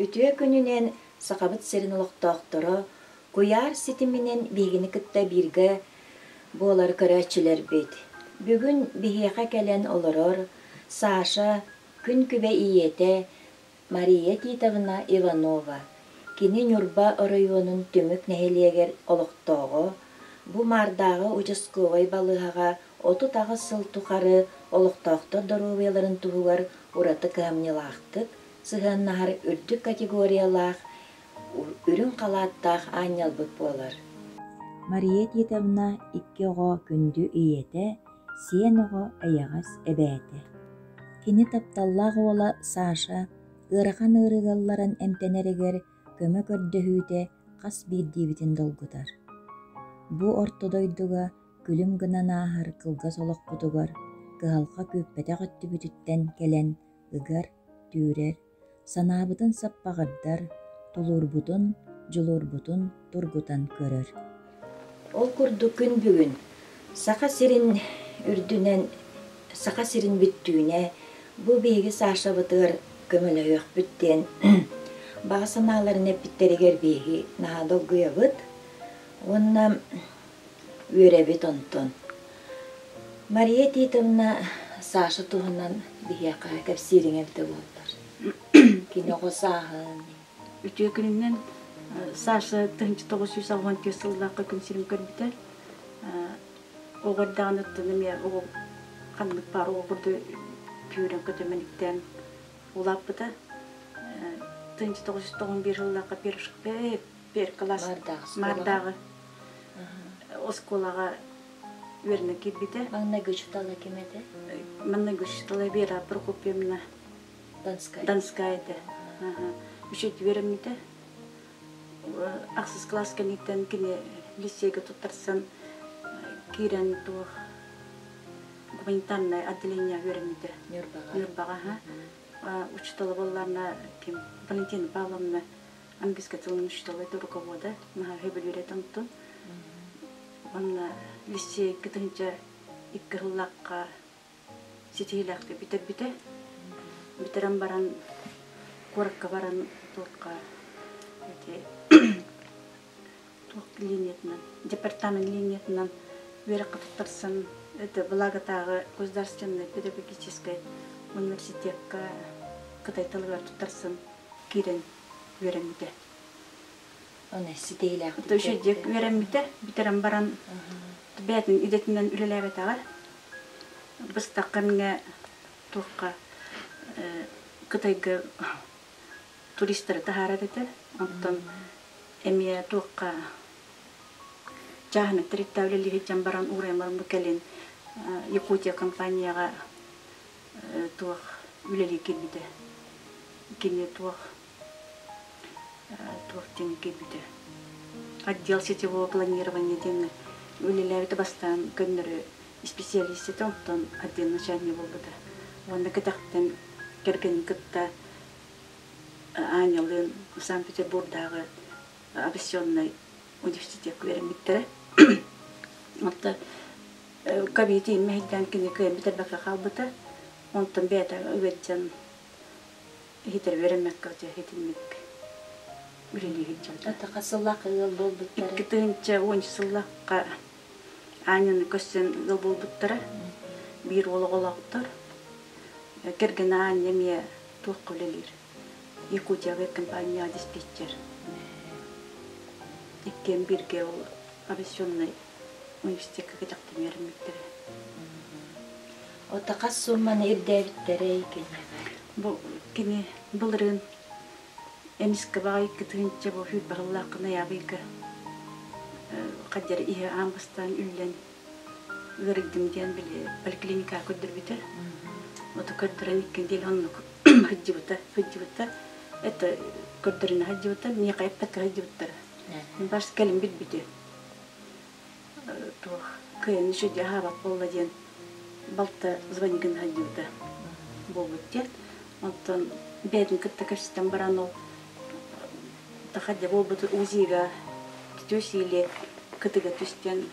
Бүтүө күнүнен сақабыт серин олоқтоохторо, куяр ситиминен бигини кытта бирге болар көрөчүлөр бит. Бүгүн бихиэхэ келен олорор Саша күн күбе иете Мария Титовна Иванова. Кини Нюрба районун түмүк нэхелиэгер олоқтоого, бу мардагы участковой балыхага оту тагы сыл тухары олоқтоохтор доруубияларын туһугар ураты кыамнылаахтык, сыһаннахар үрдүк категориялаах үрүн калааттаах аанньалбыт буолар. Мария Титовна иккиого күндү иете, сиеного эйагас эбээте. Кини тапталлаах уола Саша ыарахан ырыгалларын эмтенеригер көмө көрдөһүүтэ кас биирдиибитин долгутар. Бу ортодойдуга күлүм гынанааһар кылгас олохпутугар кыһалха күппэтэх өттүбүтүттэн келен ыгар, түүрэр, санаабытын саппаҕардар, тулуурбутун, дьулуурбутун тургутан көрөр. Ол курдук күн бүгүн саха сирин үрдүнен саха сирин бүттүүнэ бу биһиги Саша бытыгар көмөлөйөхпүттен баҕа санааларын эппиттеригер биһиги наһа долгуйабыт, уонна үөрэбит онтон. Мария Титовна Саша туһунан биһиэхэ кэпсиириҥэбитэ буоллар. Киноҕо сааһын. Үтүө күнүнен Саша 1960 сыллаакка күн сирим көрбүтэ. Оҕордаҕанаттан эмиэ оҕо ханнык баар оҕорду пүүрэн көтөмөниктен улааппыта. 1991 сыллаакка пер класс мардагы осколага верне кирбите. Манна гүчтала кимете? Манна гүчтала Вера Прокопьевна Донская-да. Үшөт веремите. Аксыз класс кенеттен кини лицейге туттарсан кирен туох гуманитарное отделение веремите. Нюрбага. Учителя болларна ким Валентина Павловна английский тылын учителя это руковода. Наха хебел веретантон. Он лицей кытынча иккырлакка ситилакты бите. Битерен баран коракка баран туокка туок линиятынан департамент линиятынан веракка туттарсан это благотагы государственный педагогический университетка кытай тылыгар туттарсан кирен веремите. Оне ситилакты. Төшө дек веремите битерен баран бетин идетинен үлелебетагы быстакканга туокка Кытайга туристтер тахаратыты, онтон эмия туокка жаһаны триттавлелиги жамбаран ураймар мукелин Якутия компанияга туох үлели кирбите. Кини туох тени кирбите. Отдел сетевого планирования ден үлелебите бастан көннөрү специалисты онтон отдел начальник болбута. Онда кытактан керген кытта Анялын Санкт-Петербургдагы авиационный университет веремиттере. Онта кабити мехден кини кембитербакка калбыта. Онтон бета үветжен хитер веремекке хитинмек. Үлели хитжен. Ата касыллак ыл болбуттары. 2010 сыллакка Аняны көстен ыл болбуттары. Бир ологолоктор. Керген Аня туокка үлелер. Якутия компания диспетчер. Иккен бирге ол авиационный университетке кетактын вермектере. Ота кас сумманы ирдебиттере икене. Бу кини былырын эмиске багай кытынча бу хүт багыллакына ябыйка. Кадер ие амбастан үллен үрдимден биле поликлиника көдөрбүтөр. Ота көдөрөн иккен дел хоннук хыджыбыта. Это көдөрүн хыджыбыта, мне кайппак хыджыбыттар. Баш келим бит. То кыйын шуди хабат болладен балта звонигин хыджыбыта. Болбуттер. Онтон бедин кыттакаштан барано тахадя болбут узига төсиле кытыга түстен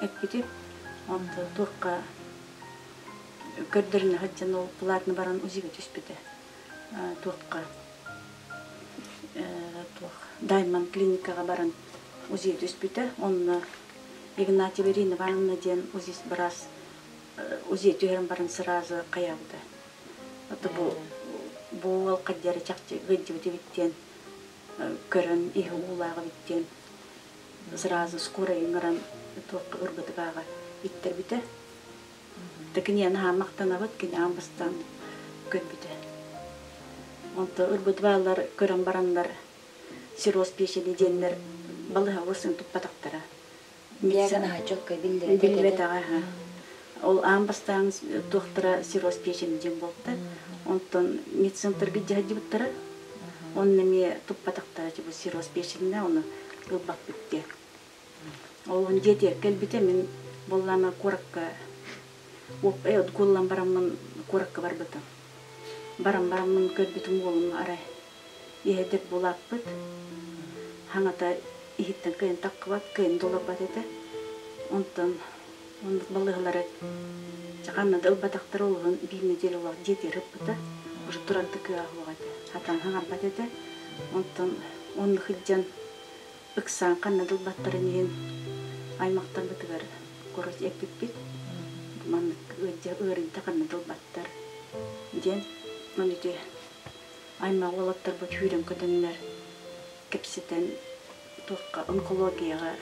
эппити. Онтон турка көдөрүн хыджан ол платны баран узига түспүтө. Турка Дайман клиникага баран УЗИ түспүтө. Онна Игнатьева Ирина Ивановна ден УЗИ барас УЗИ түһөрөн баран сразу каябыта. Ото бу ол каддары чакчы гыджыбыты биттен көрөн их улага биттен сразу скорая иңаран тоққа үрбітігаға иттер біті. Текіне наға мақтанабыт, кені амбастан көн біті. Онты үрбітігалар көрін баранлар сироз пешені денлер балыға орсын тұппатақтара. Бияғын аға жоққа білдіреді. Білбет аға. Ол амбастан тоқтыра сироз пешені ден болды. Онтын медцентр гиджа жібіттірі. Онны ме тұппатақтара жібі сироз пешеніне оны ылбақ бітті. Олын деде кәлбіте мен боллама қораққа қолан барамын қораққа бар бұтым. Барам көлбітім олын арай. Ехедеп болақ бұт. Хаңата ехеттен көйін таққы бат, көйін долап бат еді. Онтын балығылары жақаннады ұлбатақтар олығын беймі дел олақ деде рып бұты. Уже тұранды көй ағылғады. Хатан хаңар бат еді. Онтын оны хыджан ықсан қаннады ұлбаттарын ең аймақтан бұтығар қорыс әппеппет. Манық өрін тақаннады ұлбаттар. Ден, мұнды аймақ олаттар бұт үйрен көтінлер кәпсетен тоққа онкологияға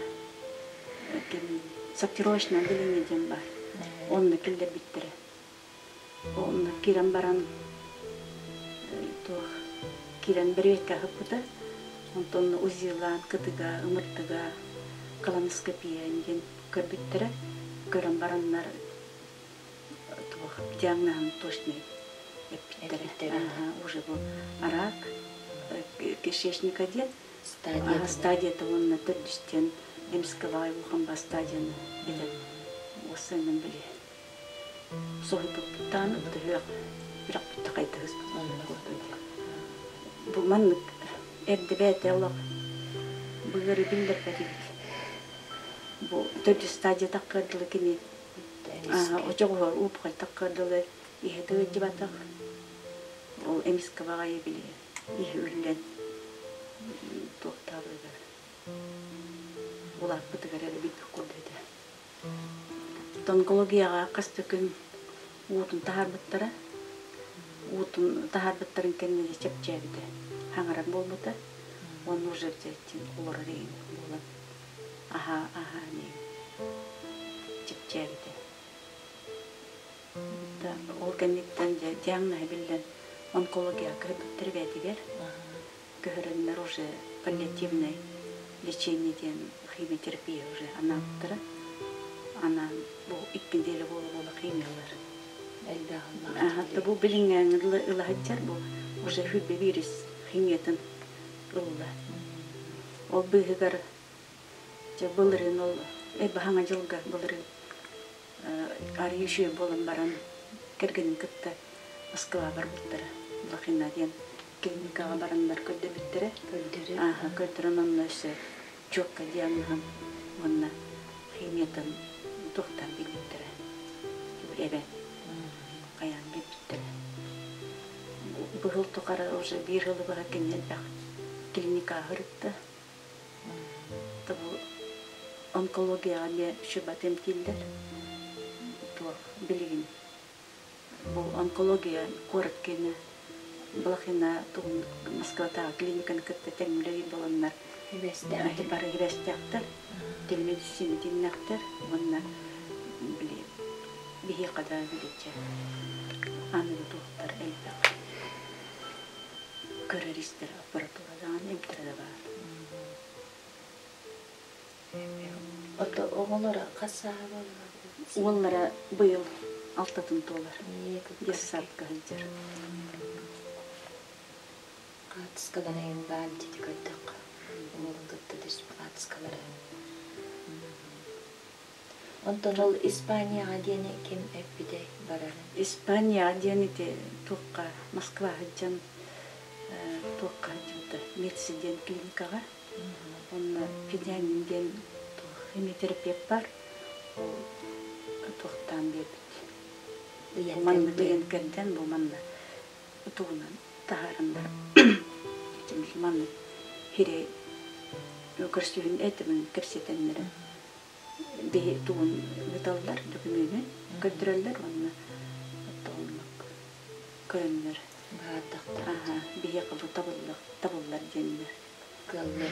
саптировочнан біліңе ден бар. Онны келдер біттірі. Онны керен баран керен бір ветка ғып Онтон узилан, кытыга, ымыртыга, колоноскопия ден көрбіттірі, көрін баранлар диагнозын точный эппиттері. Уже бұл арак, кишечника ден, стадия онына түрдістен емскавай ұлғанба стадияны біліп, осының біле. Соғы бұттаны, бірақ бұтты қайтығыз бұл маннық Evde bete olak bugürü bildir bedik. Bu dördü stadya takkırdılı kini. O çok var upkal takkırdılı. İhe dördü batak. O emiska bağayı bile. İhe ürlen. Tohtağı var. Olak bıtıgarı bittik kurduydu. Onkologiyaga kastükün uutun tahar bıttara. Uutun tahar bıttarın kendine çepçeydi. Hangaran bolmadı. Onu жердеттен олар рейін болын. Аха, не. Чепчәбіді. Ол кәнеттен диагноз білден онкология кірбіттір бәді бер. Көрінлер уже паллиативный лечениеден химиотерапия уже анаттыры. Ана бұл иккенделі болы химиялар. Бұл білінген ылағыттар бұл уже хүббе вирус химиятын ылла. Ол бұғығар бұлырын ол бағаңа жылға бұлырын ары үші болын баран кергенін күтті Москва бар бұттыры. Бұлақина ден клиникаға барандар көрді біттірі. Көрдірін онына өсі жоққа диагнозын онына химиятын тоқтан біліттірі. Әбен қаян біттірі. Бұғыл тұқары уже бір жылы бұға кенен бақ клиника ғырытты. Бұл онкологияға не шүбатем келдер. Білігін. Бұл онкология қорып кені бұлақина тұғын Москватағы клиниканы күтті тәңілері боланлар. Бары евестяқтыр. Телемедицина дейінақтыр. Онына біле бейе қада білетчі. Анығы тұқтар әлбәқ. Көрерістер аппаратурадан емтірді бар. Оғылары қаса болар? Оғылары бұйыл $6,000. Десатқа ғылдер. Қатысқалар ең бәл деді көйдіқ. Оғылын күтті десіп қатысқалары. Онтон ол Испанияға дені кем әппіде барарын? Испанияға дені де тоққа Москва ғылжан тоққа ғылжанды медсиден клиникаға. Онна педианинген химиотерапия бар. Тоқтан бербіт. Манны деген кәнден бұл манны тұғынан тағарындар. Манны хире көрсүн этимен кепсетенлер. Би туун металлар документы көтөрөлөр онна. Оттолмак. Көрөнлөр. Баатактар. Ага, бие кабы табыллар денлер. Кыллы.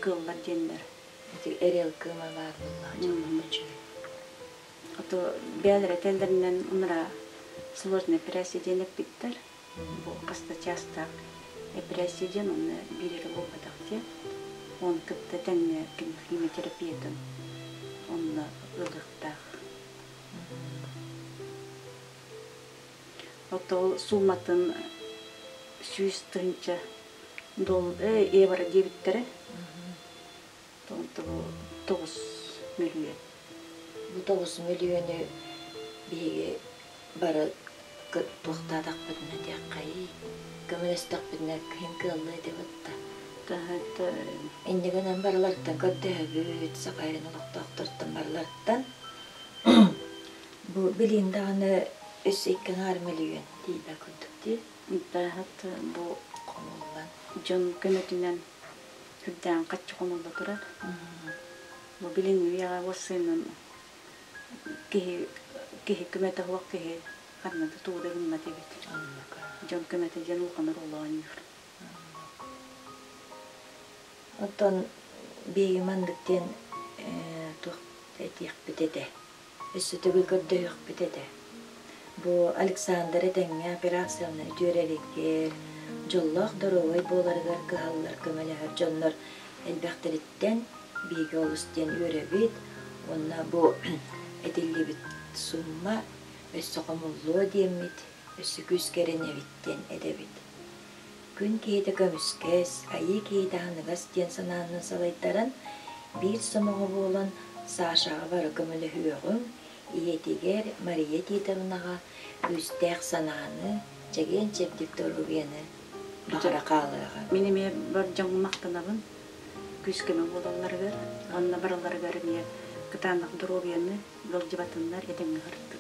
Кыллар денлер. Эрел кыма бар булла. Ото бәлре телдеринен унра сложный операция денег биттер. Бу каста часто операция ден он бирер болбадакте. Он кытта теңне химиотерапиятын. Он ылыктак. Ото сумматын $100 евро дебиттере. Тонту 9 миллион. Bu 9 milyonu bir bara tuhtadaq bitne diqqay. Kömülestak bitne kim kıllı debatta. Tahta Indigenem baralardan köddehbüt saqayın olaqtaqtırtın baralardan. Bu bilindağını 3,5 milyon deybe küldükti. tahta bu Konullan. John Kennedy-nen hüdden kaççı konulda durar. Bu bilin ya wasının kihi kümete huwa kihi kanada tuğda bilmedi bit. John Kennedy janul kanar olanıyor. Oton bir mandıkten tuht etiyik bitede. Üstü tügül köddeyik bitede. Bu Alexander edenge operasyonu dürerikler, jollaq dorovay bolargar kıhallar kömeleher jonlar elbähteritten bir yolustien ürebit. Onna bu edilli bit summa üstü qomullu diyemit, üstü küskerenevitten edebit. Gün kiyede kömüskes, ayı kiyede hanıgas diyen sananın salaytaran bir somoğu bolan Saşağa var kömele hüyöğün, iyetiger Maria titarunağa üstəq sananı çegen çepdik dorubiyeni bahara qalığı. Minime bir jangu maqtanabın küskeme bolallar ver, anna baralar vermeye kıtanlıq durubiyeni yol jibatınlar edenge hırttı.